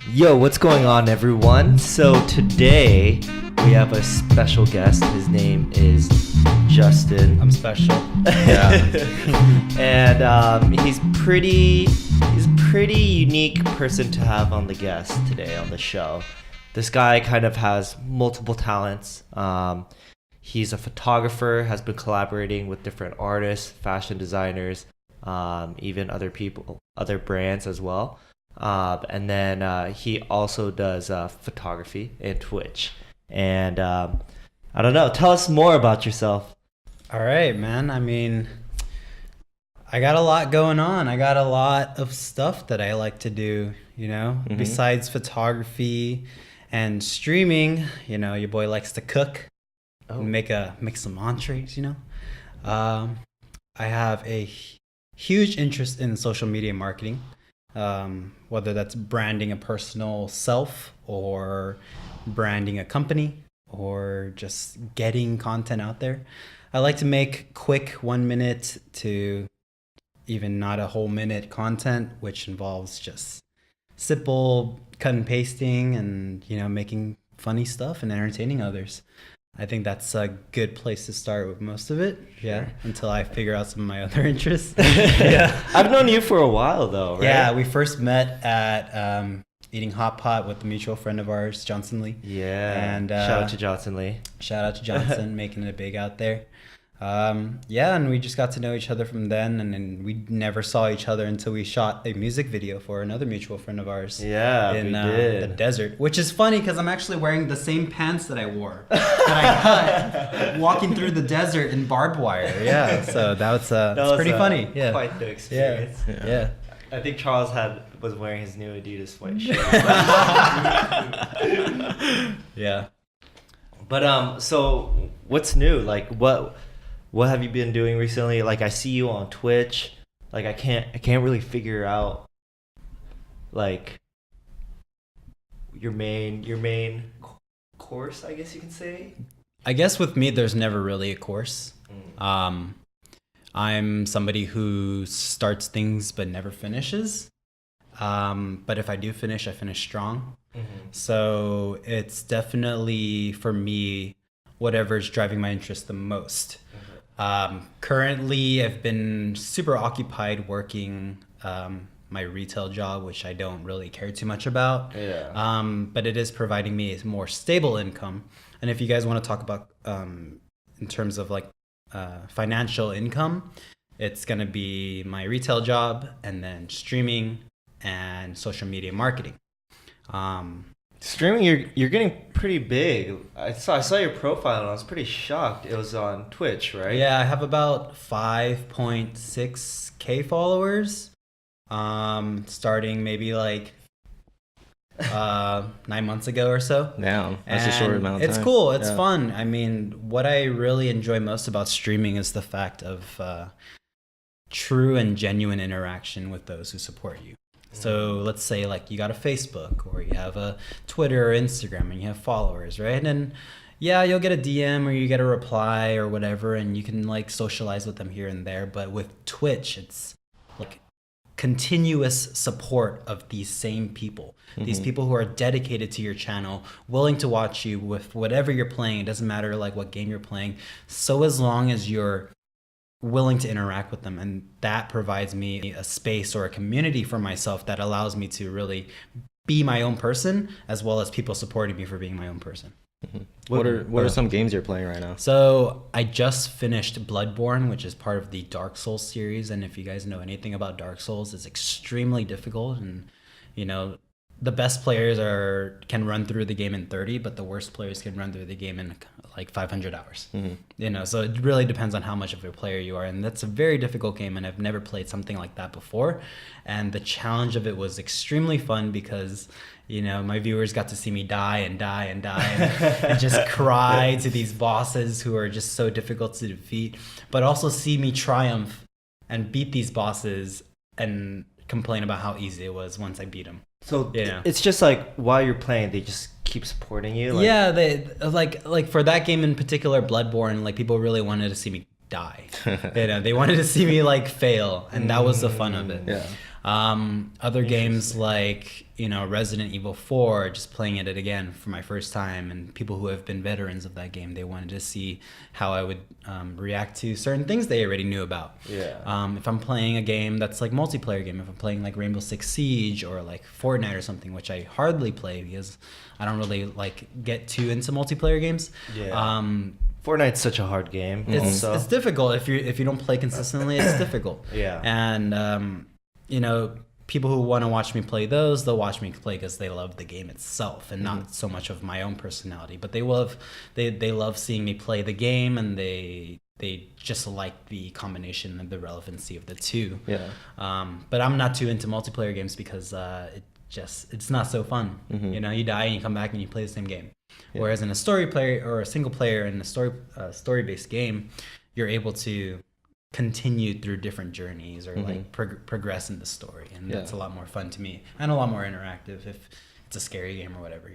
Yo, what's going on, everyone? So today we have a special guest. His name is Justin. I'm special. Yeah. And he's a pretty unique person to have on the guest today on the show. This guy kind of has multiple talents. He's a photographer, has been collaborating with different artists, fashion designers, even other people, other brands as well. And then he also does photography and Twitch. And I don't know, tell us more about yourself. All right, man. I mean, I got a lot going on. I got a lot of stuff that I like to do, besides photography and streaming. Your boy likes to cook, make some entrees, I have a huge interest in social media marketing. Whether that's branding a personal self or branding a company or just getting content out there. I like to make quick 1 minute to even not a whole minute content, which involves just simple cut and pasting and, making funny stuff and entertaining others. I think that's a good place to start with most of it. Yeah. Sure. Until I figure out some of my other interests. Yeah. I've known you for a while though, right? Yeah. We first met at eating hot pot with a mutual friend of ours, Johnson Lee. Yeah. And shout out to Johnson Lee. Shout out to Johnson, making it big out there. And we just got to know each other from then, and then we never saw each other until we shot a music video for another mutual friend of ours. Yeah, in we did. The desert, which is funny because I'm actually wearing the same pants that I wore that I cut walking through the desert in barbed wire. Yeah, so that was pretty funny. Yeah, quite the experience. Yeah. I think Charles was wearing his new Adidas sweatshirt. Yeah. But so what's new? Like what have you been doing recently? Like I see you on Twitch. Like I can't really figure out like your main course, I guess you can say. I guess with me there's never really a course. I'm somebody who starts things but never finishes. But if I do finish, I finish strong. So it's definitely for me whatever's driving my interest the most. Currently, I've been super occupied working my retail job, which I don't really care too much about. Yeah. But it is providing me a more stable income. And if you guys want to talk about in terms of like financial income, it's going to be my retail job and then streaming and social media marketing. Streaming, you're getting pretty big. I saw your profile and I was pretty shocked. It was on Twitch, right? Yeah, I have about 5.6K followers. Starting maybe like 9 months ago or so. Now, that's a short amount of time. It's cool. It's fun. I mean, what I really enjoy most about streaming is the fact of true and genuine interaction with those who support you. So let's say like you got a Facebook or you have a Twitter or Instagram and you have followers, right? And yeah, you'll get a DM or you get a reply or whatever, and you can like socialize with them here and there. But with Twitch, it's like continuous support of these same people, these people who are dedicated to your channel, willing to watch you with whatever you're playing. It doesn't matter like what game you're playing. So as long as you're willing to interact with them, and that provides me a space or a community for myself that allows me to really be my own person, as well as people supporting me for being my own person. What are some games you're playing right now? So I just finished Bloodborne, which is part of the Dark Souls series, and if you guys know anything about Dark Souls, it's extremely difficult, and the best players can run through the game in 30, but the worst players can run through the game in like 500 hours. So it really depends on how much of a player you are, and that's a very difficult game, and I've never played something like that before. And the challenge of it was extremely fun because my viewers got to see me die and just cry to these bosses who are just so difficult to defeat, but also see me triumph and beat these bosses and complain about how easy it was once I beat them. So it's just like while you're playing, they just keep supporting you. Like... Yeah, they like for that game in particular, Bloodborne. Like people really wanted to see me die. They wanted to see me like fail, and that was the fun of it. Yeah. Other games like, Resident Evil 4, just playing it again for my first time, and people who have been veterans of that game, they wanted to see how I would react to certain things they already knew about. Yeah. If I'm playing a game that's like multiplayer game, if I'm playing like Rainbow Six Siege or like Fortnite or something, which I hardly play because I don't really like get too into multiplayer games. Yeah. Fortnite's such a hard game. It's difficult if you don't play consistently. It's difficult. Yeah. And people who want to watch me play those, they'll watch me play because they love the game itself and not so much of my own personality. But they love seeing me play the game, and they just like the combination and the relevancy of the two. Yeah. But I'm not too into multiplayer games because it's not so fun. You die and you come back and you play the same game. Yeah. Whereas in a story player or a single player in a story-based game, you're able to continue through different journeys or like progress in the story, and that's a lot more fun to me and a lot more interactive if it's a scary game or whatever.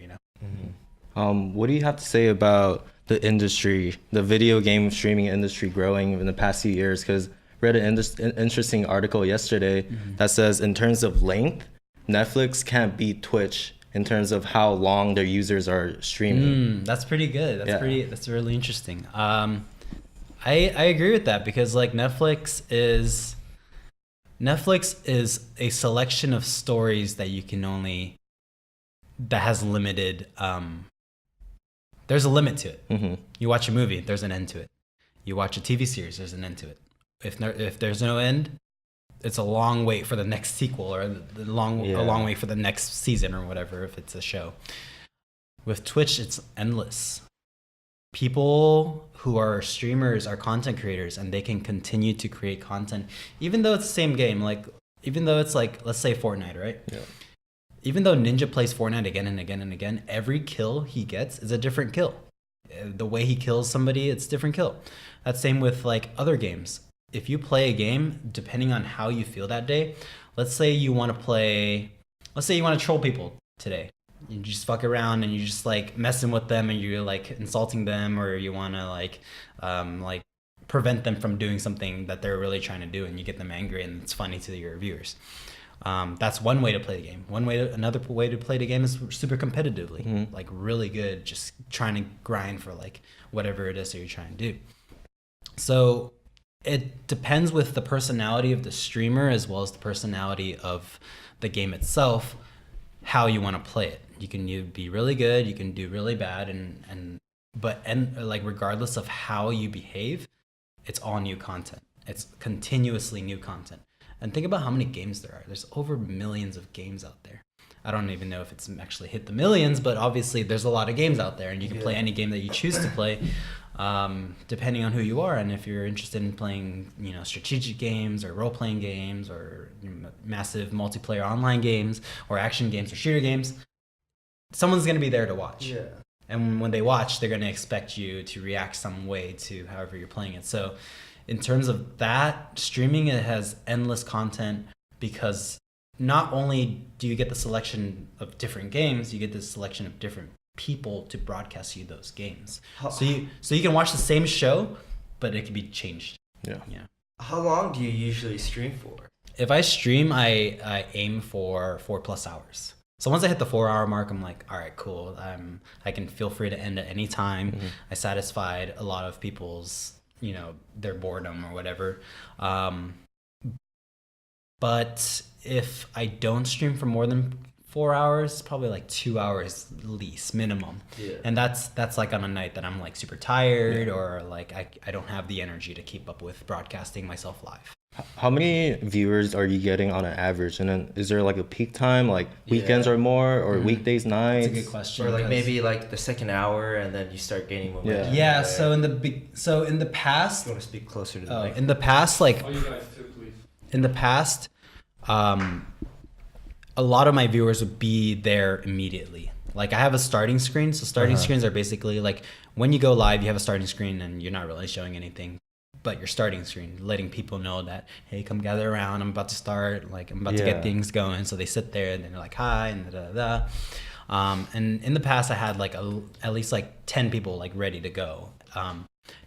What do you have to say about the industry, the video game streaming industry growing in the past few years? Because I read an interesting article yesterday that says in terms of length, Netflix can't beat Twitch in terms of how long their users are streaming. That's pretty good. That's really interesting. I agree with that, because like Netflix is a selection of stories that that has limited, there's a limit to it. You watch a movie, there's an end to it. You watch a TV series, there's an end to it. If there's no end, it's a long wait for the next sequel, or a long wait for the next season or whatever, if it's a show. With Twitch, it's endless. People who are streamers are content creators, and they can continue to create content even though it's the same game. Like, even though it's like, let's say Fortnite, right? Yeah. Even though Ninja plays Fortnite again and again and again, every kill he gets is a different kill. The way he kills somebody, it's a different kill. That's same with like other games. If you play a game, depending on how you feel that day, let's say you want to troll people today. You just fuck around and you just like messing with them, and you're like insulting them, or you want to like prevent them from doing something that they're really trying to do, and you get them angry and it's funny to your viewers. That's one way to play the game. Another way to play the game is super competitively, like really good, just trying to grind for like whatever it is that you're trying to do. So it depends with the personality of the streamer as well as the personality of the game itself, how you want to play it. You can be really good, you can do really bad, but like regardless of how you behave, it's all new content. It's continuously new content. And think about how many games there are. There's over millions of games out there. I don't even know if it's actually hit the millions, but obviously there's a lot of games out there, and you can play any game that you choose to play, depending on who you are. And if you're interested in playing, strategic games or role-playing games or massive multiplayer online games or action games or shooter games, someone's going to be there to watch. Yeah. And when they watch, they're going to expect you to react some way to however you're playing it. So in terms of that, streaming, it has endless content, because not only do you get the selection of different games, you get the selection of different people to broadcast you those games. So you can watch the same show, but it can be changed. Yeah. How long do you usually stream for? If I stream, I aim for 4+ hours. So once I hit the 4-hour mark, I'm like, all right, cool. I can feel free to end at any time. I satisfied a lot of people's, their boredom or whatever. But if I don't stream for more than 4 hours, probably like 2 hours least minimum. Yeah. And that's like on a night that I'm like super tired, or like I don't have the energy to keep up with broadcasting myself live. How many viewers are you getting on an average? And then is there like a peak time, like weekends or more, or weekdays, nights? That's a good question. Or like maybe like the second hour, and then you start gaining momentum. Yeah. So in the past, you want to speak closer to the mic. In the past, like you guys too, please. In the past, a lot of my viewers would be there immediately. Like I have a starting screen. So starting screens are basically like when you go live, you have a starting screen and you're not really showing anything, but your starting screen, letting people know that, hey, come gather around. I'm about to start. Like I'm about to get things going. So they sit there and they're like, hi, and da. And in the past, I had like at least like 10 people like ready to go.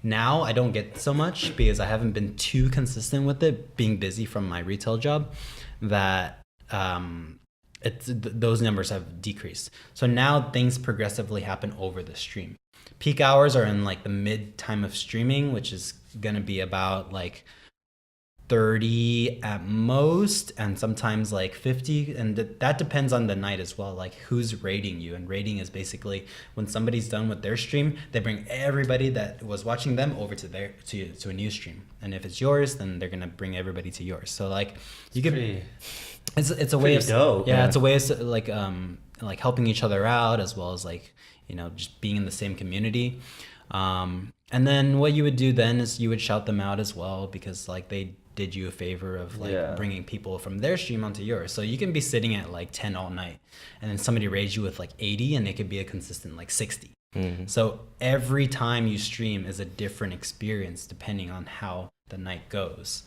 Now I don't get so much because I haven't been too consistent with it, being busy from my retail job. that those numbers have decreased. So now things progressively happen over the stream. Peak hours are in like the mid time of streaming, which is gonna be about like 30 at most, and sometimes like 50, and that depends on the night as well, like who's rating you. And rating is basically when somebody's done with their stream, they bring everybody that was watching them over to a new stream, and if it's yours, then they're gonna bring everybody to yours. So like you could it's a way of dope, yeah, man. it's a way of like helping each other out, as well as like, you know, just being in the same community. And then what you would do then is you would shout them out as well, because like they did you a favor of like bringing people from their stream onto yours. So you can be sitting at like 10 all night, and then somebody raised you with like 80, and it could be a consistent like 60. So every time you stream is a different experience depending on how the night goes.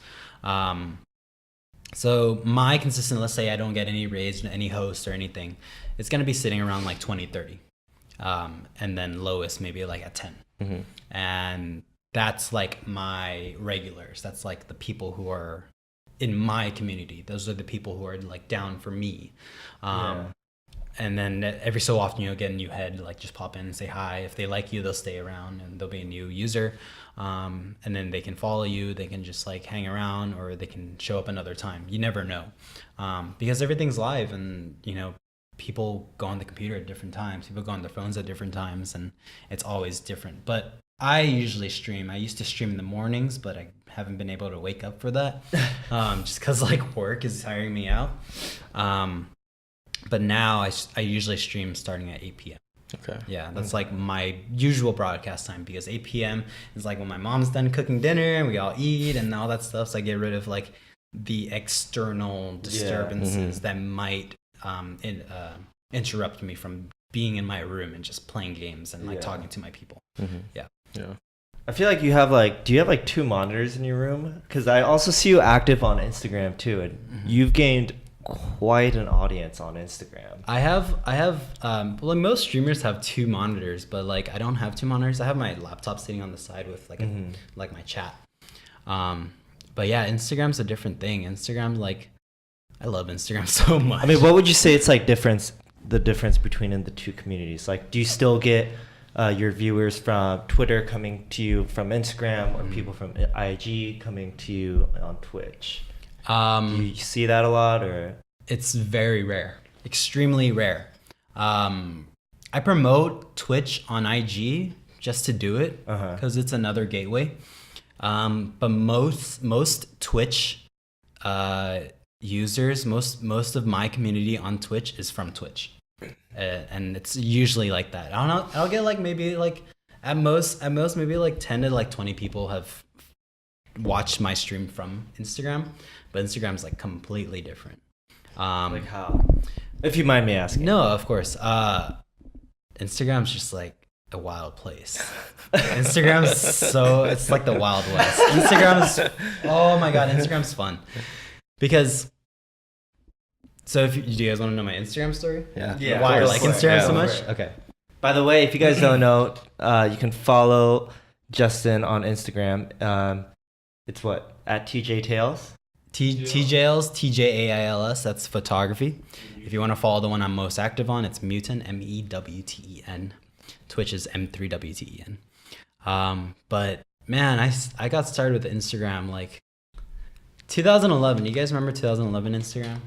So my consistent, let's say I don't get any raised, any host or anything, it's going to be sitting around like 20, 30. And then lowest maybe like at 10. And that's like my regulars. That's like the people who are in my community. Those are the people who are like down for me. And then every so often you'll get a new head, like just pop in and say hi. If they like you, they'll stay around, and they'll be a new user. And then they can follow you. They can just like hang around, or they can show up another time. You never know, because everything's live, and you know, people go on the computer at different times. People go on their phones at different times, and it's always different. But I usually stream. I used to stream in the mornings, but I haven't been able to wake up for that, just because like work is tiring me out. But now I usually stream starting at 8 p.m. Okay. Yeah, that's like my usual broadcast time, because 8 p.m. is like when my mom's done cooking dinner and we all eat and all that stuff. So I get rid of like the external disturbances that might interrupt me from being in my room and just playing games and like talking to my people. Yeah. I feel like you have like, do you have like 2 monitors in your room? Because I also see you active on Instagram too, and you've gained quite an audience on Instagram. I have well, most streamers have 2 monitors, but like I don't have 2 monitors. I have my laptop sitting on the side with like like my chat. But yeah, Instagram's a different thing. Instagram, like, I love Instagram so much. I mean, what would you say it's like the difference between in the 2 communities? Like, do you still get your viewers from Twitter coming to you from Instagram, or people from IG coming to you on Twitch? Do you see that a lot, or? It's very rare, extremely rare. I promote Twitch on IG just to do it, because it's another gateway. But most Twitch users, most of my community on Twitch is from Twitch, and it's usually like that. I don't know. I'll get like maybe like at most maybe like 10 to like 20 people have watched my stream from Instagram, but Instagram's like completely different. Like how? If you mind me asking. No, of course. Instagram's just like a wild place. Instagram's it's like the Wild West. Oh my god, Instagram's fun. Because, so do you guys want to know my Instagram story? Yeah. Why I like Instagram so much? Okay. By the way, if you guys don't know, you can follow Justin on Instagram. It's what? At TJ Tales? TJAils, TJAILS, that's photography. If you want to follow the one I'm most active on, it's Mewten, MEWTEN. Twitch is M3WTEN. But man, I got started with Instagram like 2011. You guys remember 2011 Instagram?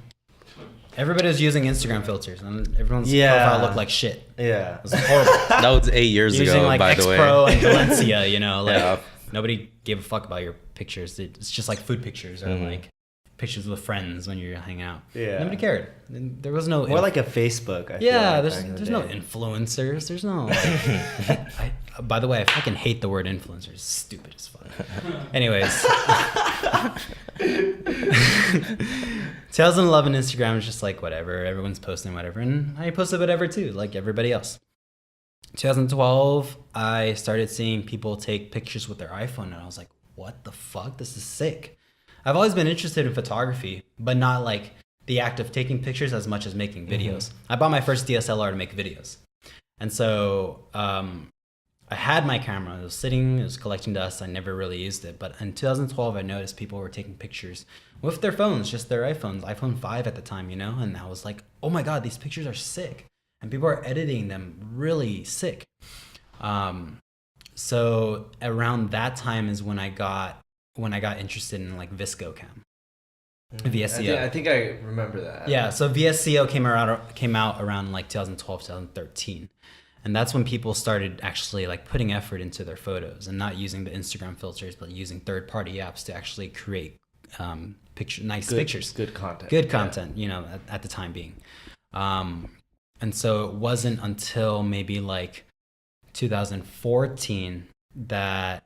Everybody was using Instagram filters, and everyone's profile looked like shit. Yeah. It was horrible. That was 8 years Using ago, like by X the way. Pro and Valencia, you know, like Yeah. nobody gave a fuck about your pictures. It's just like food pictures or like pictures with friends when you're hanging out. Yeah. Nobody cared. There was no More like a Facebook. I feel yeah, like, back in the there's no day. influencers. There's no. By the way, I fucking hate the word influencers. It's stupid as fuck. Anyways, 2011 Instagram is just like whatever. Everyone's posting whatever, and I posted whatever too, like everybody else. 2012, I started seeing people take pictures with their iPhone, and I was like, what the fuck? This is sick. I've always been interested in photography, but not like the act of taking pictures as much as making videos. I bought my first DSLR to make videos. And so I I had my camera. It was collecting dust. I never really used it. But in 2012, I noticed people were taking pictures with their phones, just their iPhones, iPhone 5 at the time, you know? And I was like, oh my God, these pictures are sick. And people are editing them really sick. So around that time is when I got interested in like VSCO cam. VSCO. I think I remember that. Yeah, so VSCO came out around like 2012, 2013. And that's when people started actually like putting effort into their photos and not using the Instagram filters, but using third-party apps to actually create pictures. Good content, you know, at the time being. And so it wasn't until maybe like 2014 that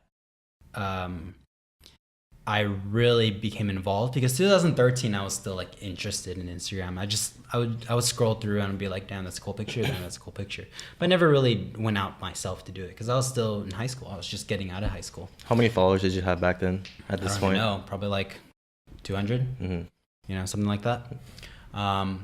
I really became involved, because 2013 I was still like interested in Instagram. I would scroll through and be like, damn, that's a cool picture, damn, that's a cool picture. But I never really went out myself to do it because I was still in high school. I was just getting out of high school. How many followers did you have back then at this point? No, probably like 200, Mm-hmm. you know, something like that.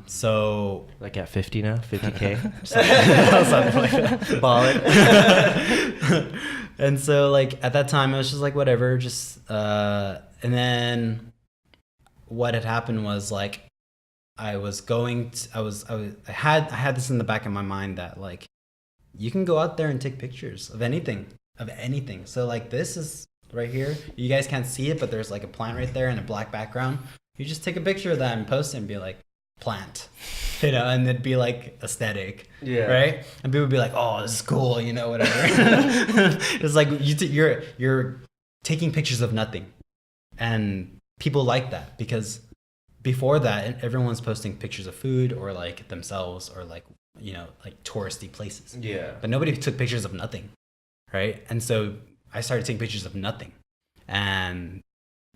So Like at 50 now, 50K. something like that. Ball it. And so like at that time I was just like whatever, just and then what had happened was like I had this in the back of my mind that like you can go out there and take pictures of anything. So like this is right here. You guys can't see it, but there's like a plant right there and a black background. You just take a picture of that and post it and be like, plant, you know, and it'd be like aesthetic, right? And people would be like, oh, this is cool, you know, whatever. It's like you're taking pictures of nothing, and people like that, because before that everyone's posting pictures of food or like themselves or like, you know, like touristy places, but nobody took pictures of nothing, right? And so I started taking pictures of nothing, and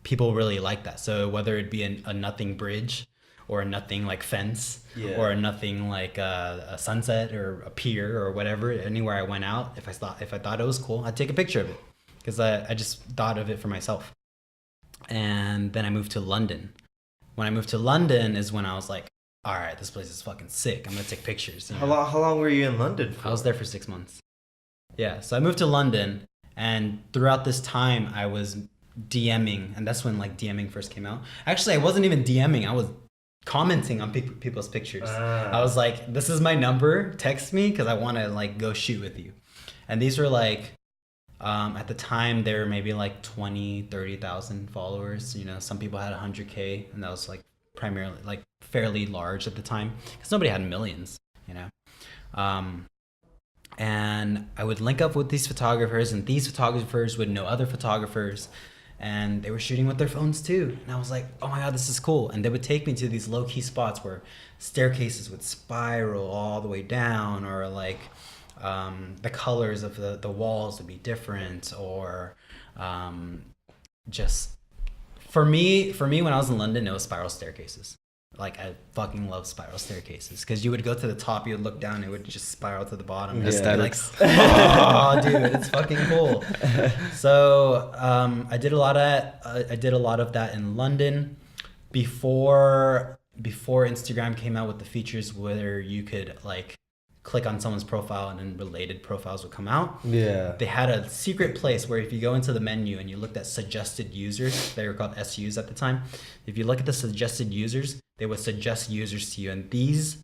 people really like that. So whether it be a nothing bridge or a nothing like fence, or a nothing like a sunset or a pier or whatever, anywhere I went out, if I thought it was cool, I'd take a picture of it, because I just thought of it for myself. And then I moved to London. When I moved to London is when I was like, all right, this place is fucking sick. I'm gonna take pictures. You know? How long were you in London for? I was there for 6 months. Yeah, so I moved to London, and throughout this time I was DMing, and that's when like DMing first came out. Actually, I wasn't even DMing. I was commenting on people's pictures. I was like, this is my number, text me, because I want to like go shoot with you. And these were like at the time there were maybe like 30,000 followers, you know. Some people had 100K, and that was like primarily like fairly large at the time, because nobody had millions, you know. And I would link up with these photographers, and these photographers would know other photographers, and they were shooting with their phones too. And I was like, oh my God, this is cool. And they would take me to these low-key spots where staircases would spiral all the way down, or like the colors of the walls would be different, or just for me when I was in London, it was spiral staircases. Like I fucking love spiral staircases, because you would go to the top, you would look down, it would just spiral to the bottom. Aesthetics. Like, oh, dude, it's fucking cool. So I did a lot of that in London before Instagram came out with the features where you could like click on someone's profile and then related profiles would come out. Yeah. They had a secret place where if you go into the menu and you looked at suggested users, they were called SUs at the time. If you look at the suggested users, they would suggest users to you. And these,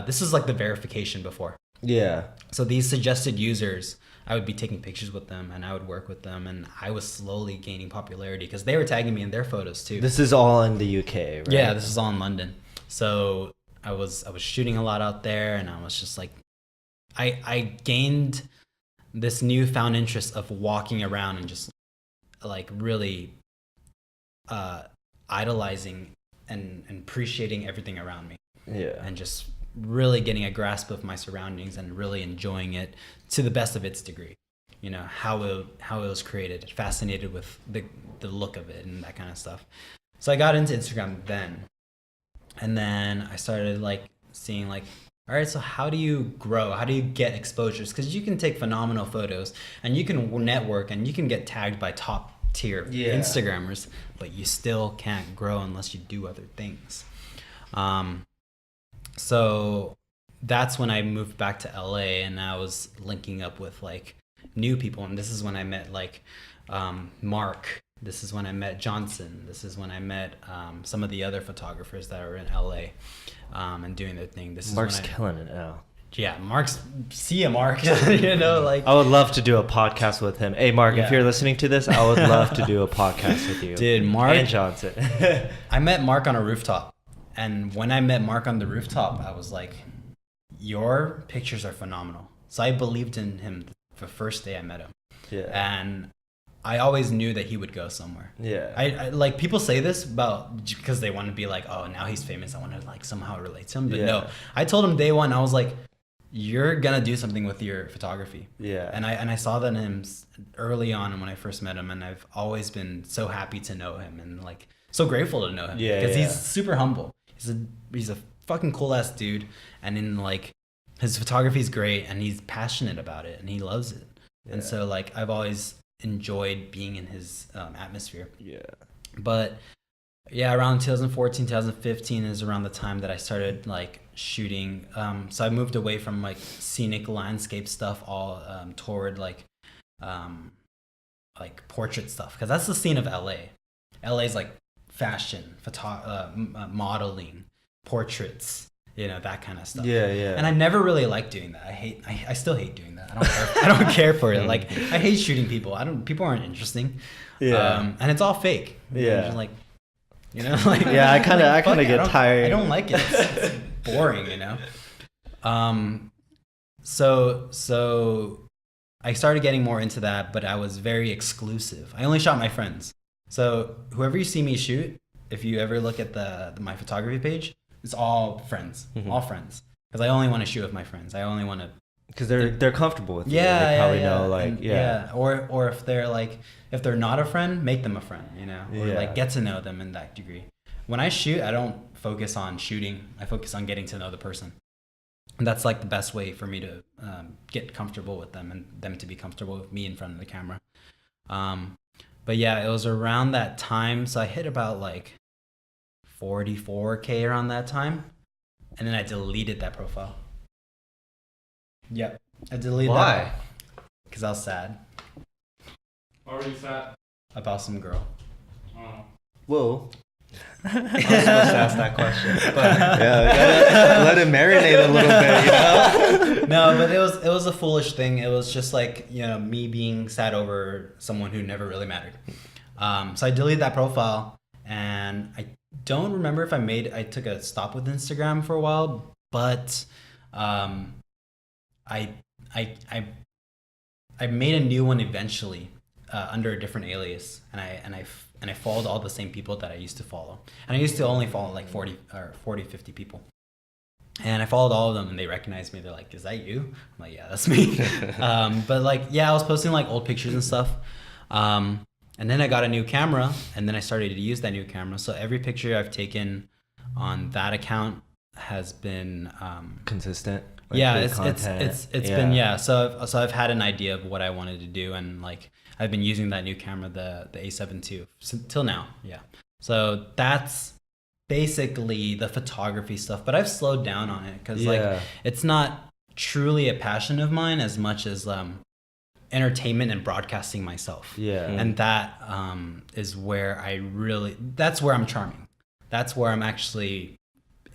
this is like the verification before. Yeah. So these suggested users, I would be taking pictures with them and I would work with them, and I was slowly gaining popularity because they were tagging me in their photos too. This is all in the UK, right? Yeah, this is all in London. So I was shooting a lot out there, and I was just like, I gained this newfound interest of walking around and just like really idolizing and appreciating everything around me. Yeah. And just really getting a grasp of my surroundings and really enjoying it to the best of its degree. You know, how it was created, fascinated with the look of it and that kind of stuff. So I got into Instagram then. And then I started like seeing like, all right, so how do you grow? How do you get exposures? Because you can take phenomenal photos and you can network and you can get tagged by top tier Instagrammers, but you still can't grow unless you do other things. So that's when I moved back to LA, and I was linking up with like new people. And this is when I met like Mark. This is when I met Johnson. This is when I met some of the other photographers that are in LA and doing their thing. This is Mark's when killing it now. Yeah, see ya, Mark. You know, like I would love to do a podcast with him. Hey, Mark, Yeah. if you're listening to this, I would love to do a podcast with you. Dude, Mark and Johnson. I met Mark on a rooftop. And when I met Mark on the rooftop, I was like, your pictures are phenomenal. So I believed in him the first day I met him. Yeah. And I always knew that he would go somewhere. Yeah. I like people say this about because they want to be like, oh, now he's famous. I want to like somehow relate to him. But no, I told him day one, I was like, you're gonna do something with your photography. Yeah. And I saw that in him early on when I first met him, and I've always been so happy to know him and like so grateful to know him. Yeah. Because he's super humble. He's a fucking cool ass dude, and in like his photography is great, and he's passionate about it, and he loves it. Yeah. And so like I've always enjoyed being in his atmosphere. Yeah. But yeah, around 2014, 2015 is around the time that I started like shooting. So I moved away from like scenic landscape stuff all toward like portrait stuff, because that's the scene of LA. LA's like fashion, modeling, portraits, you know, that kind of stuff. Yeah, yeah. And I never really liked doing that. I still hate doing that. I don't care for it. Like I hate shooting people. People aren't interesting. Yeah. And it's all fake. Yeah. Just like, you know, like yeah, I kind of get tired. I don't like it. It's boring, you know. So I started getting more into that, but I was very exclusive. I only shot my friends. So whoever you see me shoot, if you ever look at my photography page, it's all friends, all friends. Because I only want to shoot with my friends. I only want to. Because they're comfortable with you. Yeah, They probably yeah. know, like, And, yeah. Or if they're not a friend, make them a friend, you know, or like get to know them in that degree. When I shoot, I don't focus on shooting. I focus on getting to know the person. And that's like the best way for me to get comfortable with them and them to be comfortable with me in front of the camera. But yeah, it was around that time. So I hit about like 44K around that time. And then I deleted that profile. Yep. I deleted that. Why? Because I was sad Why were you sad? about some girl. Oh. Whoa. I was supposed to ask that question. But Yeah, let it marinate a little bit, you know? No, but it was a foolish thing. It was just like, you know, me being sad over someone who never really mattered. So I deleted that profile, and I don't remember if I took a stop with Instagram for a while, but I made a new one eventually under a different alias, and I followed all the same people that I used to follow. And I used to only follow like 40, 50 people. And I followed all of them, and they recognized me. They're like, "Is that you?" I'm like, "Yeah, that's me." But like, yeah, I was posting like old pictures and stuff. And then I got a new camera, and then I started to use that new camera. So every picture I've taken on that account has been consistent. Like yeah, good it's content. been So I've had an idea of what I wanted to do, and like I've been using that new camera, the A7 II, till now. Yeah. So that's basically the photography stuff, but I've slowed down on it because like it's not truly a passion of mine as much as entertainment and broadcasting myself. Yeah. And that is where that's where I'm charming. That's where I'm actually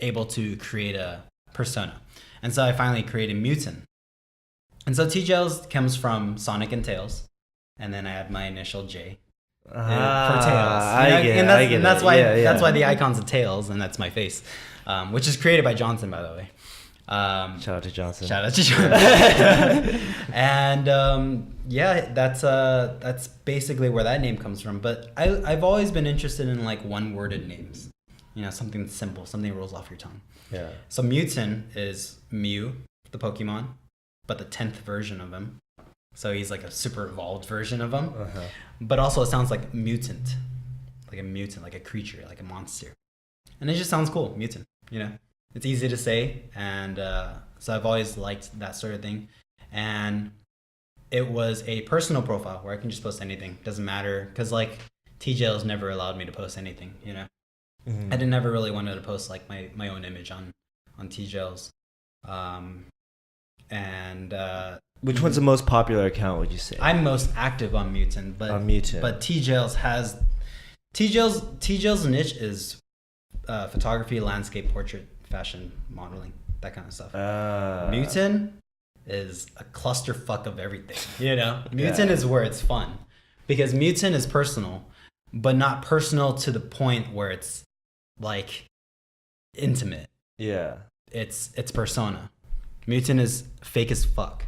able to create a persona. And so I finally created Mutant. And so T-Gels comes from Sonic and Tails. And then I have my initial J for Tails. I get it. And that's why the icon's a Tails, and that's my face, which is created by Johnson, by the way. Shout out to Johnson. Shout out to Johnson. And yeah, that's basically where that name comes from. But I've always been interested in like one-worded names. You know, something simple, something that rolls off your tongue. Yeah. So Mutant is Mew, the Pokemon, but the 10th version of him. So he's like a super evolved version of him. Uh-huh. But also it sounds like mutant, like a creature, like a monster. And it just sounds cool, Mutant, you know? It's easy to say. And so I've always liked that sort of thing. And it was a personal profile where I can just post anything. Doesn't matter. Because like TJL's never allowed me to post anything, you know? Mm-hmm. I never really wanted to post like my own image on TJL's. and Which one's the most popular account, would you say? I'm most active on Mutant, but On Mutant. but TJ's niche is photography, landscape, portrait, fashion, modeling, that kind of stuff. Mutant is a clusterfuck of everything. Mutant is where it's fun, because Mutant is personal, but not personal to the point where it's like intimate. Yeah. It's persona. Mutant is fake as fuck.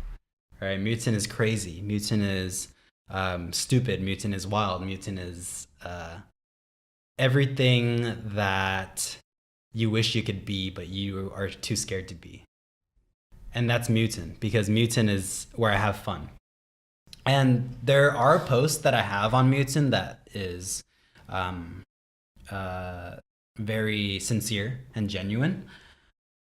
Right? Mutant is crazy. Mutant is stupid. Mutant is wild. Mutant is everything that you wish you could be, but you are too scared to be. And that's Mutant, because Mutant is where I have fun. And there are posts that I have on Mutant that is very sincere and genuine.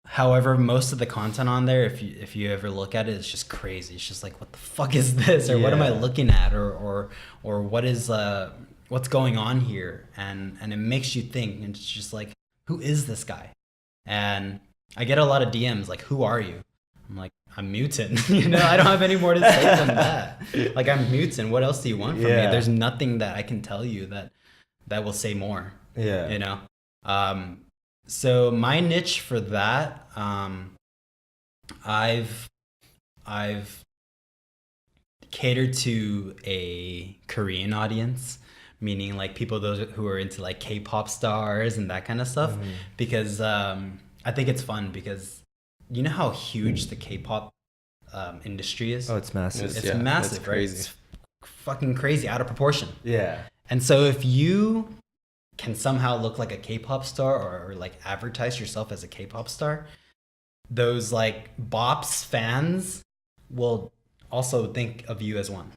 However, most of the content on there, if you ever look at it, it's just crazy. It's just like, what the fuck is this? Or what am I looking at? Or what is what's going on here? And it makes you think. And it's just like, who is this guy? And I get a lot of DMs like, who are you? I'm like, I'm Mutant. I don't have any more to say than that. Like, I'm Mutant. What else do you want from me? There's nothing that I can tell you that will say more. Yeah. So my niche for that, I've catered to a Korean audience, meaning like those who are into like K-pop stars and that kind of stuff, because I think it's fun, because you know how huge the K-pop industry is? Oh, it's massive. It's massive, it's right? crazy. It's fucking crazy, out of proportion. Yeah. And so if you can somehow look like a K-pop star, or like advertise yourself as a K-pop star, those like bops fans will also think of you as one.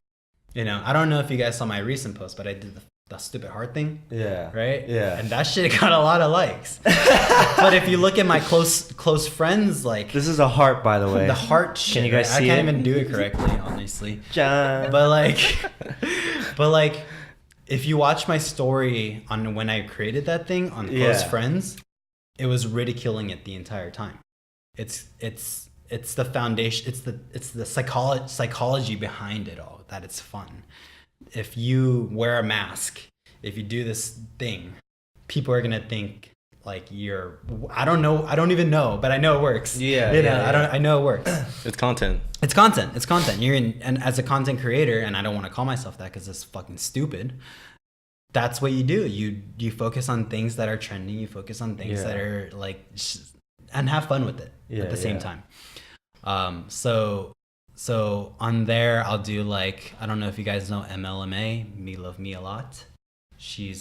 I don't know if you guys saw my recent post, but I did the stupid heart thing. Yeah. Right? Yeah. And that shit got a lot of likes. But if you look at my close friends, like, This is a heart, by the way. the heart shit, Can you guys right? see I can't it? even do it correctly, honestly. John. But like, if you watch my story on when I created that thing on Close Friends, it was ridiculing it the entire time. It's the foundation. It's the psychology behind it all, that it's fun. If you wear a mask, if you do this thing, people are gonna think like you're. I don't know. I don't even know, but I know it works. I know it works. It's content. It's content. And as a content creator, and I don't want to call myself that because it's fucking stupid. That's what you do. You focus on things that are trending. You focus on things that are like, and have fun with it at the same time. So on there, I'll do like, I don't know if you guys know MLMA, Me Love Me a Lot. She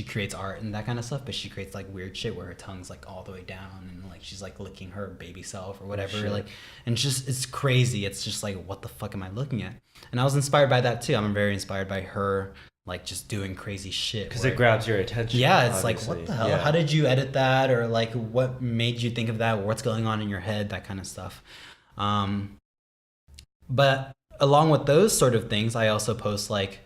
creates art and that kind of stuff, but she creates like weird shit where her tongue's like all the way down and like she's like licking her baby self or whatever. Like, and it's crazy. It's just like, what the fuck am I looking at? And I was inspired by that too. I'm very inspired by her, like just doing crazy shit. Because it grabs your attention. Yeah, it's obviously. like, what the hell? Yeah. How did you edit that? Or like, what made you think of that? What's going on in your head? That kind of stuff. But along with those sort of things, I also post like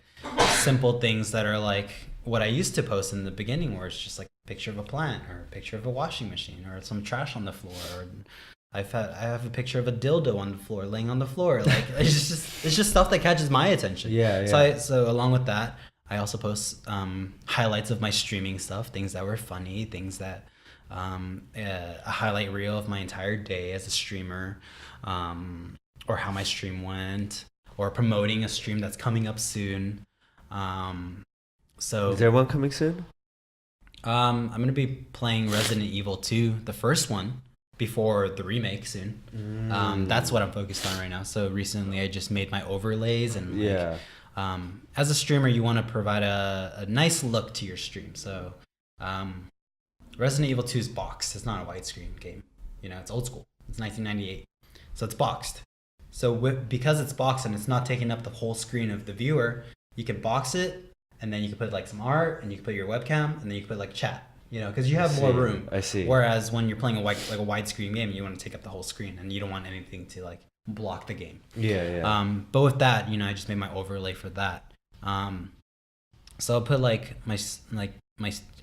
simple things that are like what I used to post in the beginning, where it's just like a picture of a plant or a picture of a washing machine or some trash on the floor. Or I have a picture of a dildo on the floor, laying on the floor. Like, it's just stuff that catches my attention. Yeah. So along with that, I also post highlights of my streaming stuff, things that were funny, things that a highlight reel of my entire day as a streamer, or how my stream went, or promoting a stream that's coming up soon. So is there one coming soon? I'm gonna be playing Resident Evil 2, the first one, before the remake soon. That's what I'm focused on right now. So recently I just made my overlays and like, as a streamer, you want to provide a nice look to your stream. So Resident Evil 2 is boxed. It's not a widescreen game. It's old school. It's 1998. So it's boxed. So because it's boxed and it's not taking up the whole screen of the viewer, you can box it, and then you can put like some art, and you can put your webcam, and then you can put like chat. Because you have more room. I see. Whereas when you're playing a widescreen game, you want to take up the whole screen, and you don't want anything to like block the game. But with that, I just made my overlay for that. So I'll put like my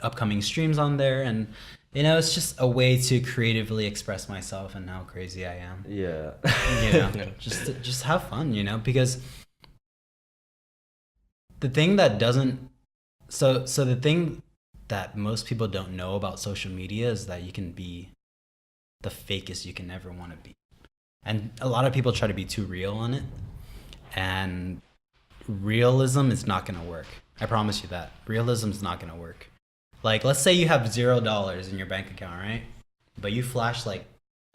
upcoming streams on there, and You know, it's just a way to creatively express myself and how crazy I am. Yeah. You know, just have fun, you know, because the thing that doesn't so the thing that most people don't know about social media is that you can be the fakest you can ever want to be. And a lot of people try to be too real on it. And realism is not going to work. I promise you that. Realism is not going to work. Like, let's say you have $0 in your bank account, right? But you flash like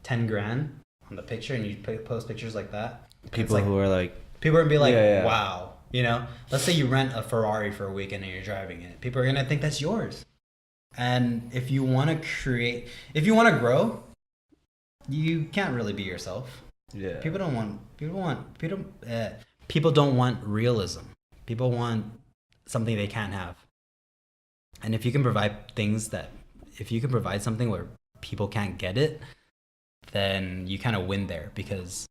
10 grand on the picture and you post pictures like that. People who are like, people are going to be like, Yeah. wow. You know, let's say you rent a Ferrari for a weekend and you're driving it. People are going to think that's yours. And if you want to grow, you can't really be yourself. yeah. People don't want realism. People want something they can't have. And if you can provide something where people can't get it, then you kind of win there, because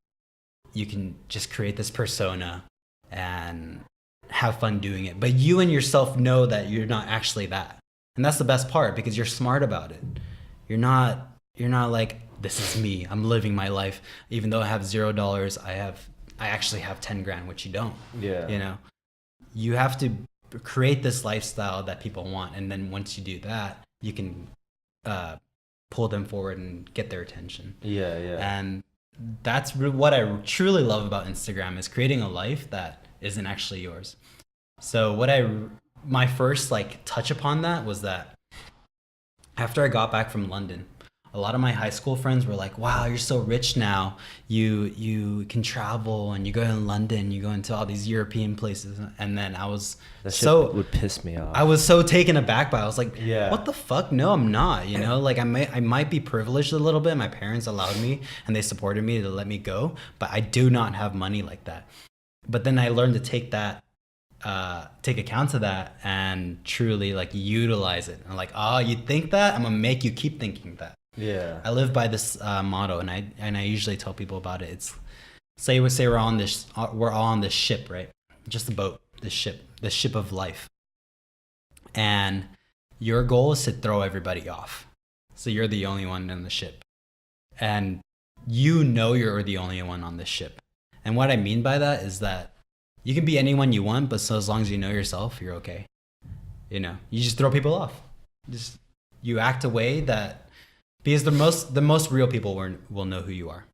you can just create this persona and have fun doing it. But you and yourself know that you're not actually that. And that's the best part, because you're smart about it. You're not like, this is me, I'm living my life. Even though I have $0, I actually have 10 grand, which you don't. Yeah. You know, you have to create this lifestyle that people want. And then once you do that, you can pull them forward and get their attention. Yeah. And that's what I truly love about Instagram, is creating a life that isn't actually yours. So my first like touch upon that was that after I got back from London, a lot of my high school friends were like, wow, you're so rich now. You can travel and you go to London, you go into all these European places. And then I was would piss me off. I was so taken aback by it. I was like, Yeah. what the fuck? No, I'm not. You know, like I might be privileged a little bit. My parents allowed me and they supported me to let me go, but I do not have money like that. But then I learned to take account of that and truly like utilize it. And like, oh, you think that? I'm gonna make you keep thinking that. Yeah. I live by this motto, and I usually tell people about it. It's say we're all on this ship, right? Just a boat, the ship of life. And your goal is to throw everybody off. So you're the only one in the ship. And you know you're the only one on this ship. And what I mean by that is that you can be anyone you want, but so as long as you know yourself, you're okay. You know, you just throw people off. You act a way that, because the most real people will know who you are.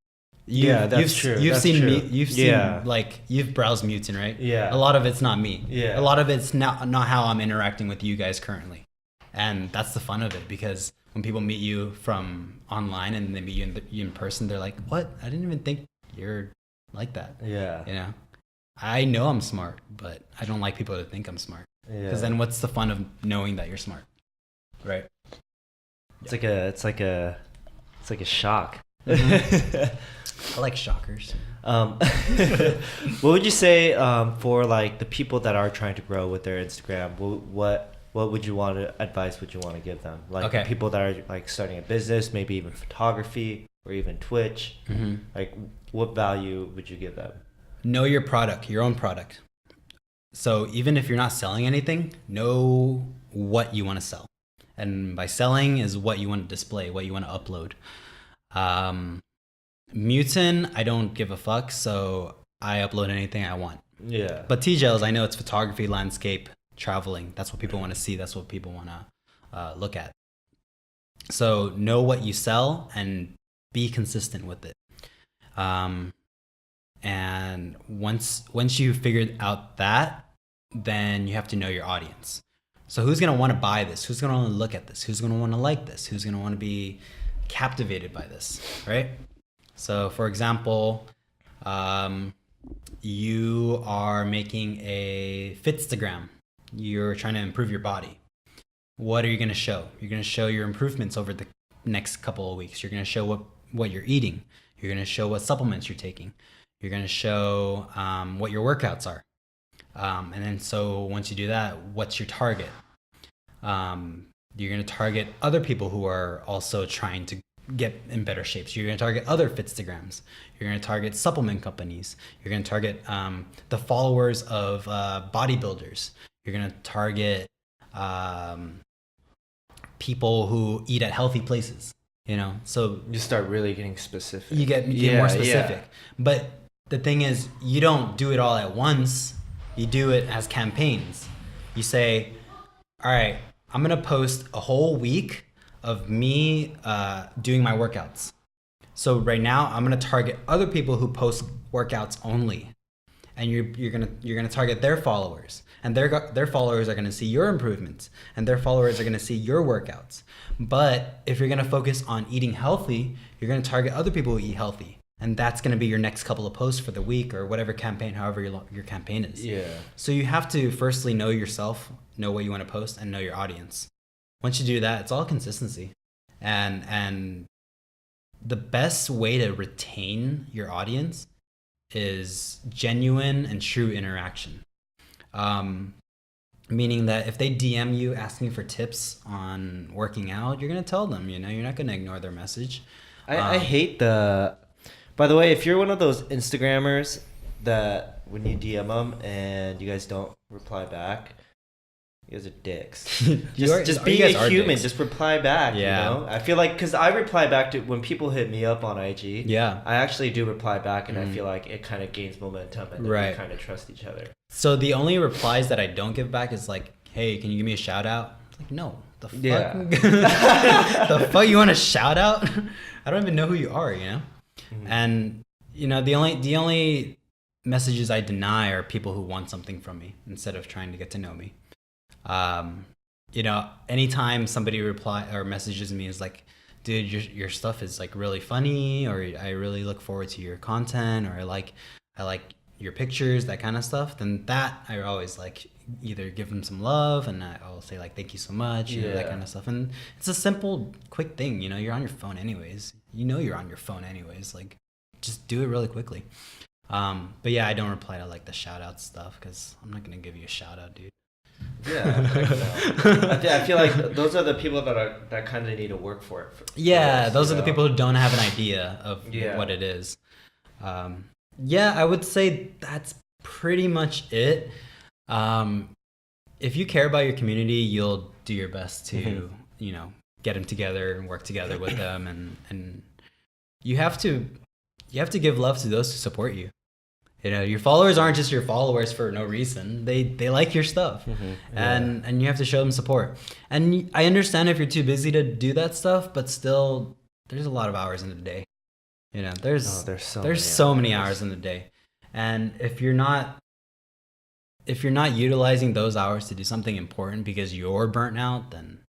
That's true. You've seen me. You've seen Yeah. like you've browsed Mutin, right? Yeah. A lot of it's not me. Yeah. A lot of it's not how I'm interacting with you guys currently, and that's the fun of it. Because when people meet you from online and they meet you in person, they're like, "What? I didn't even think you're like that." Yeah. You know, I know I'm smart, but I don't like people to think I'm smart. Because then what's the fun of knowing that you're smart, right? It's like a shock. I like shockers. What would you say for like the people that are trying to grow with their Instagram? What advice would you want to give them? Like Okay. people that are like starting a business, maybe even photography or even Twitch. Mm-hmm. Like, what value would you give them? Know your product, your own product. So even if you're not selling anything, know what you want to sell. And by selling is what you want to display, what you want to upload. Mutin, I don't give a fuck, so I upload anything I want. Yeah. But T-Gels, I know it's photography, landscape, traveling. That's what people want to see. That's what people want to look at. So know what you sell and be consistent with it. And once you figured out that, then you have to know your audience. So who's going to want to buy this? Who's going to want to look at this? Who's going to want to like this? Who's going to want to be captivated by this, right? So for example, you are making a Fitstagram. You're trying to improve your body. What are you going to show? You're going to show your improvements over the next couple of weeks. You're going to show what you're eating. You're going to show what supplements you're taking. You're going to show what your workouts are. And then so once you do that, what's your target? You're going to target other people who are also trying to get in better shape. So you're going to target other Fitstagrams. You're going to target supplement companies. You're going to target the followers of bodybuilders. You're going to target people who eat at healthy places, you know. So You start really getting specific. you get more specific. But the thing is, you don't do it all at once. You do it as campaigns. You say, all right, I'm going to post a whole week of me doing my workouts. So right now, I'm going to target other people who post workouts only. And you're gonna target their followers, and their followers are gonna see your improvements, and their followers are gonna see your workouts. But if you're gonna focus on eating healthy, you're gonna target other people who eat healthy, and that's gonna be your next couple of posts for the week or whatever campaign, however your campaign is. Yeah. So you have to firstly know yourself, know what you want to post, and know your audience. Once you do that, it's all consistency, and the best way to retain your audience is genuine and true interaction. Meaning that if they DM you asking for tips on working out, you're going to tell them, you know, you're not going to ignore their message. I hate by the way, if you're one of those Instagrammers that when you DM them and you guys don't reply back, you guys are dicks. Just being a human, dicks. just reply back. Yeah. You know, I feel like because I reply back to when people hit me up on IG. Yeah. I actually do reply back, and I feel like it kind of gains momentum, and then Right. we kind of trust each other. So the only replies that I don't give back is like, hey, can you give me a shout out? Like, no. The fuck? Yeah. The fuck you want a shout out? I don't even know who you are, you know? And you know, the only messages I deny are people who want something from me instead of trying to get to know me. You know, anytime somebody messages me is like, dude, your stuff is like really funny, or I really look forward to your content, or I like your pictures, that kind of stuff, then that I always like either give them some love, and I'll say like, thank you so much, you know, that kind of stuff. And it's a simple, quick thing, you know, you're on your phone anyways. You know you're on your phone anyways, like just do it really quickly. But yeah, I don't reply to like the shout out stuff because I'm not gonna give you a shout out, dude. Yeah, I feel like those are the people that kind of need to work for it. Yeah, those are the people who don't have an idea of what it is. Yeah, I would say that's pretty much it. If you care about your community, you'll do your best to, you know, get them together and work together with them, and you have to give love to those who support you. You know, your followers aren't just your followers for no reason. They like your stuff, and you have to show them support. And I understand if you're too busy to do that stuff, but still, there's a lot of hours in the day. You know, there's so many hours in the day, and if you're not utilizing those hours to do something important because you're burnt out, then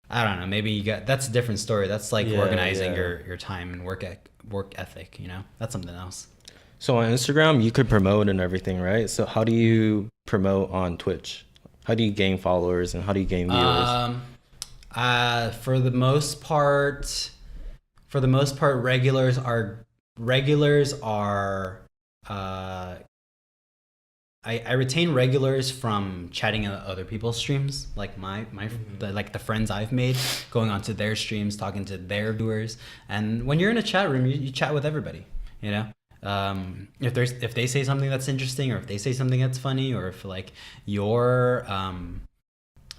I don't know. Maybe that's a different story. That's like organizing your time and work ethic. You know, that's something else. So on Instagram, you could promote and everything, right? So how do you promote on Twitch? How do you gain followers and how do you gain viewers? For the most part, regulars are. I retain regulars from chatting on other people's streams, like the friends I've made, going onto their streams, talking to their viewers. And when you're in a chat room, you chat with everybody, you know. If they say something that's interesting, or if they say something that's funny, or if like you're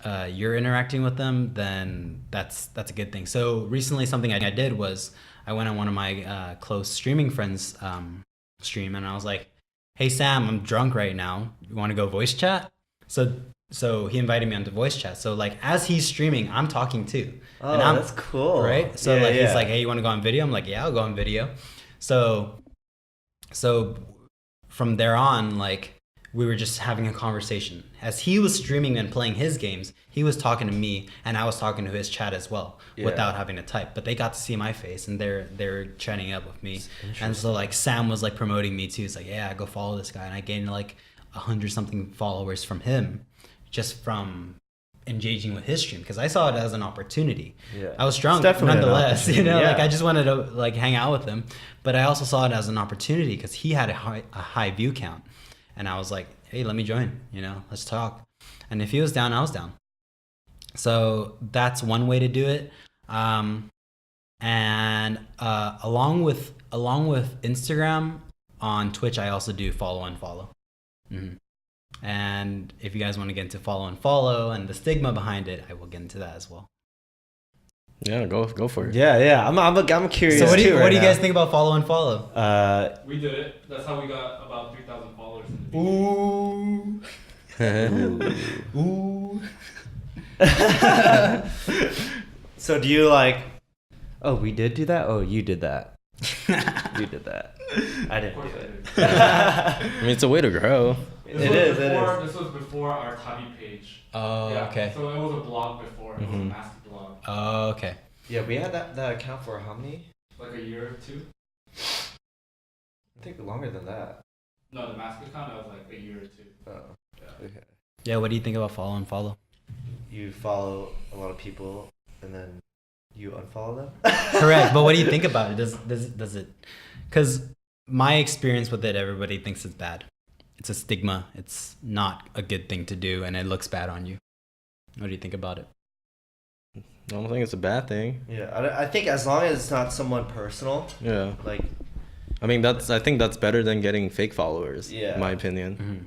interacting with them, then that's a good thing. So recently, something I did was I went on one of my close streaming friends' stream, and I was like, "Hey Sam, I'm drunk right now. You want to go voice chat?" So he invited me onto voice chat. So like as he's streaming, I'm talking too. Oh, and that's cool. Right? So he's like, "Hey, you want to go on video?" I'm like, "Yeah, I'll go on video." So from there on, like we were just having a conversation. As he was streaming and playing his games, he was talking to me, and I was talking to his chat as well, without having to type. But they got to see my face, and they're chatting up with me. And so like Sam was like promoting me too. It's like, yeah, go follow this guy, and I gained like 100-something followers from him, just from engaging with his stream, because I saw it as an opportunity. I was drunk nonetheless, you know, like I just wanted to like hang out with him, but I also saw it as an opportunity because he had a high view count, and I was like, hey, let me join, you know, let's talk. And if he was down, I was down. So that's one way to do it. And along with Instagram, on Twitch I also do follow and follow. And if you guys want to get into follow and follow and the stigma behind it, I will get into that as well. Yeah, go for it. Yeah. I'm curious. So what do you too right guys now. think about follow and follow? We did it. That's how we got about 3,000 followers. In the Ooh. So do you like? Oh, we did do that. Oh, you did that. You did that. I didn't do it. I mean, it's a way to grow. This was before our tabi page. Oh, Yeah, okay. So it was a blog before. It was a master blog. Oh, okay. Yeah, we had that account for how many? Like a year or two. I think longer than that. No, the master account that was like a year or two. Oh, okay. Yeah, what do you think about follow and follow? You follow a lot of people and then you unfollow them. Correct, but what do you think about it? Does it? Because my experience with it, everybody thinks it's bad. It's a stigma. It's not a good thing to do, and it looks bad on you. What do you think about it? I don't think it's a bad thing. Yeah, I think as long as it's not someone personal. Yeah. Like, I mean, I think that's better than getting fake followers. Yeah. In my opinion. Mm-hmm.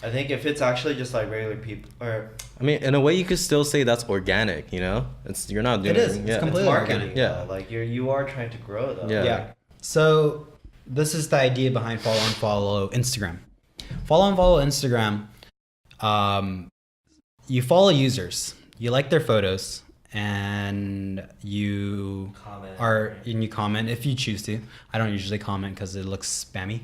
I think if it's actually just like regular people, or I mean, in a way, you could still say that's organic. You know, you're not doing. It is. It's Yeah. completely it's marketing. organic. Yeah. Though. Like you are trying to grow though. Yeah. So this is the idea behind follow and follow Instagram. Follow and follow Instagram. You follow users. You like their photos, and you comment if you choose to. I don't usually comment because it looks spammy.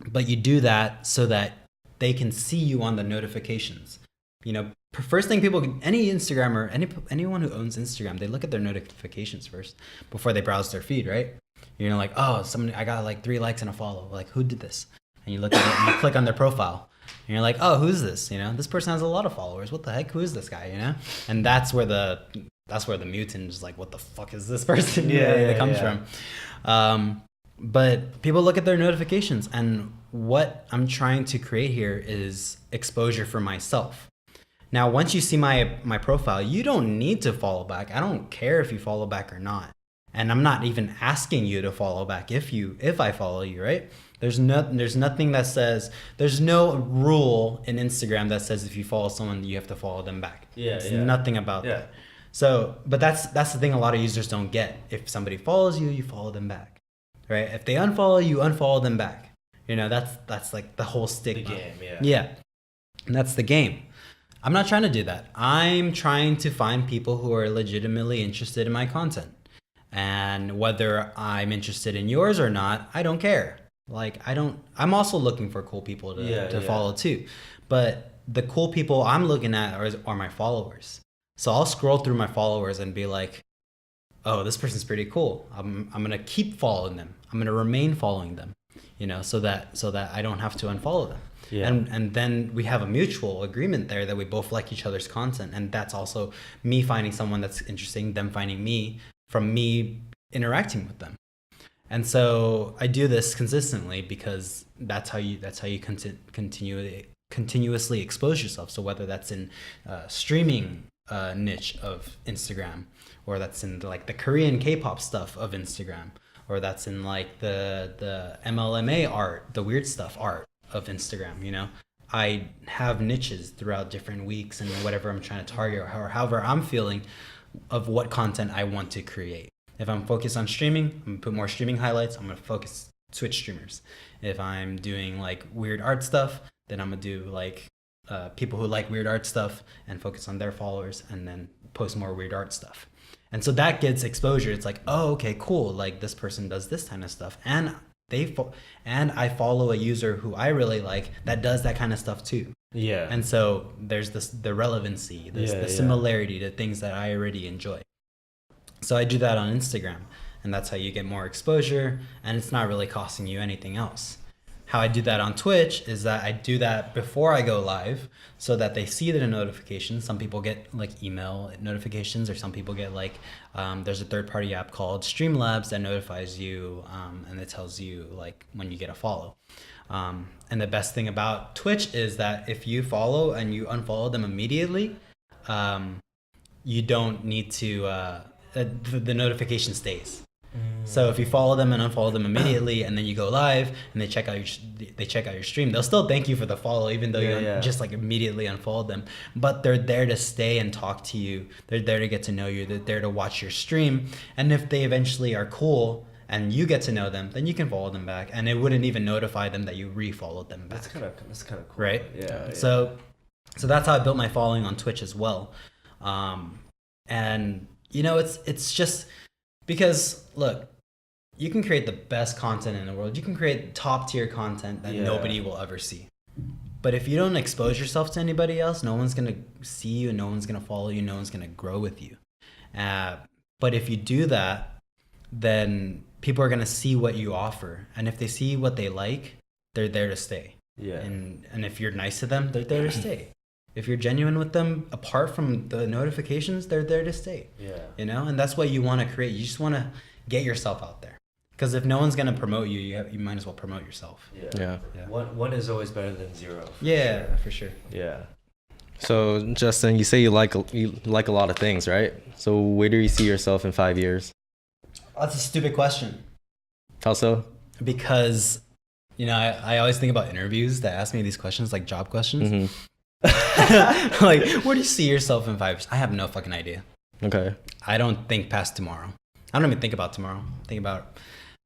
But you do that so that they can see you on the notifications. You know, first thing any Instagrammer, anyone who owns Instagram, they look at their notifications first before they browse their feed, right? You know, like, oh, I got like 3 likes and a follow. Like, who did this? And you look at it and you click on their profile. And you're like, oh, who's this? You know, this person has a lot of followers. What the heck? Who is this guy? You know? And that's where the mutant is like, what the fuck is this person? That comes from. But people look at their notifications, and what I'm trying to create here is exposure for myself. Now, once you see my profile, you don't need to follow back. I don't care if you follow back or not. And I'm not even asking you to follow back if I follow you, right? There's nothing that says, there's no rule in Instagram that says if you follow someone, you have to follow them back. There's nothing about that. So, but that's the thing a lot of users don't get. If somebody follows you, you follow them back, right? If they unfollow you, unfollow them back. You know, that's like the whole stigma. The game, yeah. Yeah, and that's the game. I'm not trying to do that. I'm trying to find people who are legitimately interested in my content. And whether I'm interested in yours or not, I don't care. Like, I'm also looking for cool people to follow too. But the cool people I'm looking at are my followers. So I'll scroll through my followers and be like, oh, this person's pretty cool. I'm going to keep following them. I'm going to remain following them, you know, so that I don't have to unfollow them. Yeah. And then we have a mutual agreement there that we both like each other's content. And that's also me finding someone that's interesting, them finding me, from me interacting with them. And so I do this consistently because that's how you continuously expose yourself. So whether that's in streaming niche of Instagram, or that's in like the Korean K-pop stuff of Instagram, or that's in like the MLMA art, the weird stuff art of Instagram, you know, I have niches throughout different weeks and whatever I'm trying to target, or however I'm feeling of what content I want to create. If I'm focused on streaming, I'm gonna put more streaming highlights. I'm gonna focus Twitch streamers. If I'm doing like weird art stuff, then I'm gonna do like people who like weird art stuff and focus on their followers, and then post more weird art stuff. And so that gets exposure. It's like, oh, okay, cool. Like this person does this kind of stuff, and I follow a user who I really like that does that kind of stuff too. Yeah. And so there's the relevancy, the similarity to things that I already enjoy. So I do that on Instagram, and that's how you get more exposure, and it's not really costing you anything else. How I do that on Twitch is that I do that before I go live so that they see the notifications. Some people get like email notifications, or some people get like, there's a third-party app called Streamlabs that notifies you, and it tells you like when you get a follow. And the best thing about Twitch is that if you follow and you unfollow them immediately, you don't need to, the notification stays. So if you follow them and unfollow them immediately, and then you go live and they check out your stream, they'll still thank you for the follow, even though you just like immediately unfollowed them. But they're there to stay and talk to you. They're there to get to know you. They're there to watch your stream. And if they eventually are cool and you get to know them, then you can follow them back, and it wouldn't even notify them that you re-followed them back. That's kind of cool, right? Yeah. So that's how I built my following on Twitch as well. And you know, it's just because, look, you can create the best content in the world. You can create top tier content that nobody will ever see. But if you don't expose yourself to anybody else, no one's gonna see you, no one's gonna follow you, no one's gonna grow with you. But if you do that, then people are gonna see what you offer, and if they see what they like, they're there to stay. Yeah. And if you're nice to them, they're there to stay. If you're genuine with them, apart from the notifications, they're there to stay. Yeah. You know, and that's what you want to create. You just want to get yourself out there. Because if no one's gonna promote you, you might as well promote yourself. Yeah. One is always better than zero. For sure. Yeah. So Justin, you say you like a lot of things, right? So where do you see yourself in 5 years? That's a stupid question. How so? Because, you know, I always think about interviews that ask me these questions, like job questions. Mm-hmm. Like, where do you see yourself in 5 years? I have no fucking idea. Okay. I don't think past tomorrow. I don't even think about tomorrow.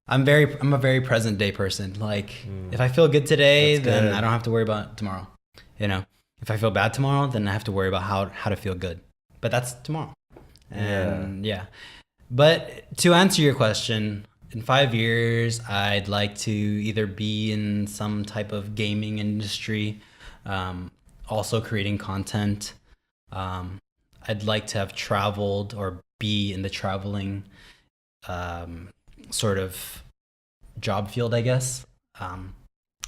I'm a very present day person. Like, if I feel good today, then I don't have to worry about tomorrow. You know, if I feel bad tomorrow, then I have to worry about how to feel good. But that's tomorrow. And But to answer your question, in 5 years, I'd like to either be in some type of gaming industry, also creating content. I'd like to have traveled or be in the traveling sort of job field, I guess.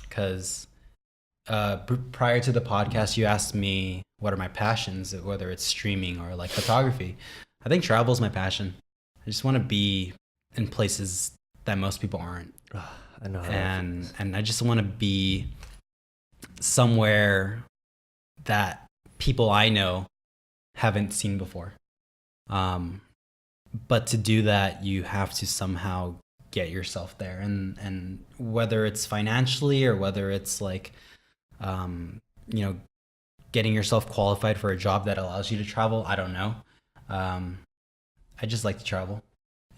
Because prior to the podcast, you asked me what are my passions, whether it's streaming or like photography. I think travel is my passion. I just want to be in places that most people aren't. I know. And I just want to be somewhere that people I know haven't seen before. But to do that, you have to somehow get yourself there. And whether it's financially or whether it's like, you know, getting yourself qualified for a job that allows you to travel, I don't know. I just like to travel.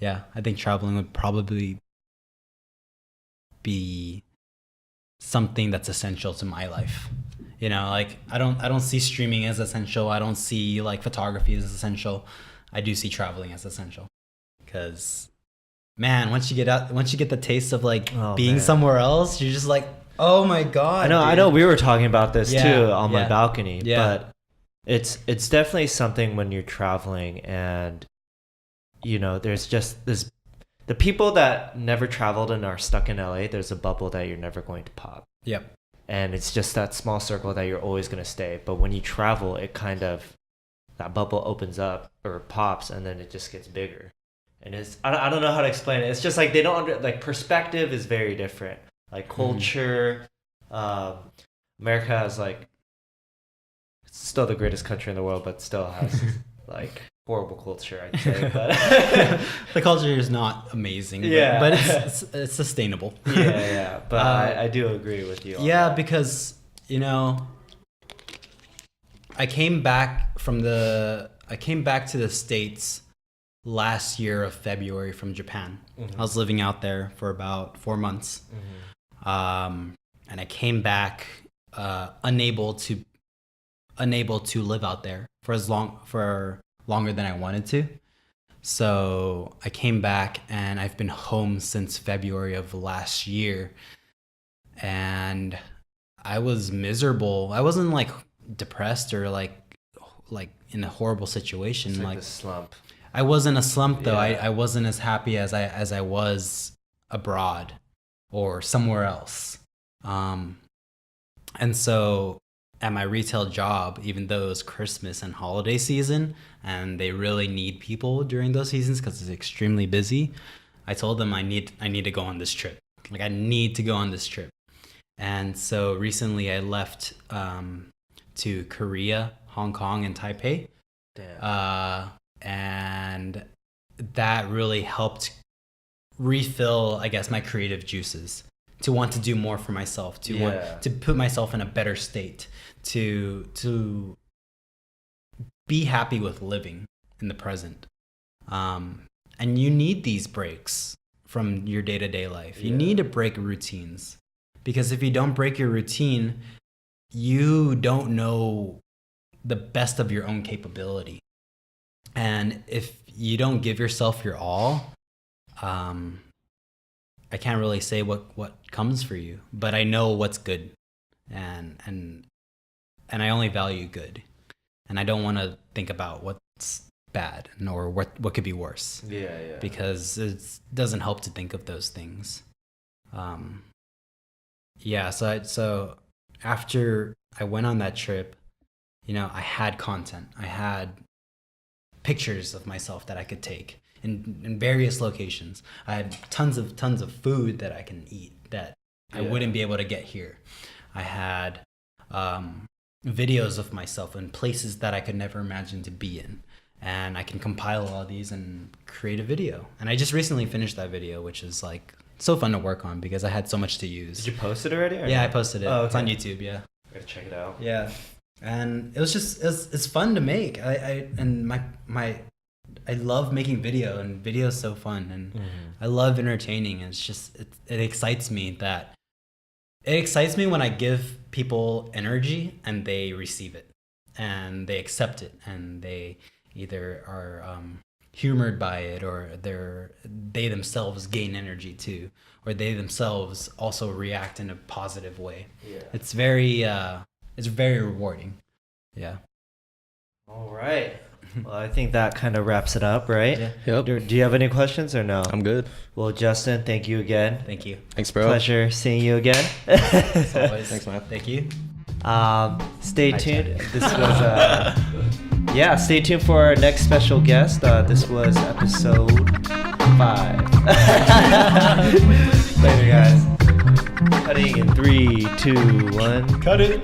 Yeah, I think traveling would probably be something that's essential to my life. You know, like I don't see streaming as essential. I don't see like photography as essential. I do see traveling as essential. Because man, once you get the taste of like being somewhere else, you're just like, oh my god. I know we were talking about this too on my balcony. But it's definitely something when you're traveling, and you know, there's just this, the people that never traveled and are stuck in LA, there's a bubble that you're never going to pop. Yep. And it's just that small circle that you're always going to stay. But when you travel, it kind of, that bubble opens up or pops, and then it just gets bigger. And it's, I don't know how to explain it. It's just like they don't like, perspective is very different. Like culture, America has like, it's still the greatest country in the world, but still has like horrible culture, I'd say. But the culture is not amazing. But it's sustainable. But I do agree with you on that. Because, you know, I came back to the States last year of February from Japan. I was living out there for about 4 months. And I came back unable to live out there for longer than I wanted to. So I came back, and I've been home since February of last year, and I was miserable. I wasn't like depressed or like in a horrible situation. It's like a slump. I was in a slump though. I wasn't as happy as I was abroad or somewhere else. And so at my retail job, even though it was Christmas and holiday season, and they really need people during those seasons because it's extremely busy, I told them I need to go on this trip. Like I need to go on this trip. And so recently I left to Korea, Hong Kong, and Taipei. Damn. And that really helped refill, I guess, my creative juices, to want to do more for myself, to want to put myself in a better state, to be happy with living in the present. And you need these breaks from your day-to-day life. You need to break routines, because if you don't break your routine, you don't know the best of your own capability. And if you don't give yourself your all, I can't really say what comes for you, but I know what's good, and I only value good, and I don't want to think about what's bad nor what could be worse. Because it doesn't help to think of those things. So after I went on that trip, I had content. I had pictures of myself that I could take in various locations. I had tons of food that I can eat that I wouldn't be able to get here. I had videos of myself in places that I could never imagine to be in. And I can compile all these and create a video. And I just recently finished that video, which is like so fun to work on because I had so much to use. Did you post it already? Yeah, I posted it. Oh, okay. It's on YouTube, yeah. I gotta check it out. Yeah. And it was it's fun to make. I love making video, and video is so fun, and I love entertaining. And it's just it excites me when I give people energy and they receive it and they accept it, and they either are humored by it, or they themselves gain energy too, or they themselves also react in a positive way. It's very rewarding. Yeah. All right. Well, I think that kind of wraps it up, right? Yeah. Yep. Do you have any questions or no? I'm good. Well, Justin, thank you again. Thank you. Thanks, bro. Pleasure seeing you again. As always. Thanks, man. Thank you. Stay Hi, tuned. Chad. This was stay tuned for our next special guest. This was episode 5. Later, guys. Cutting in 3, 2, 1. Cut it.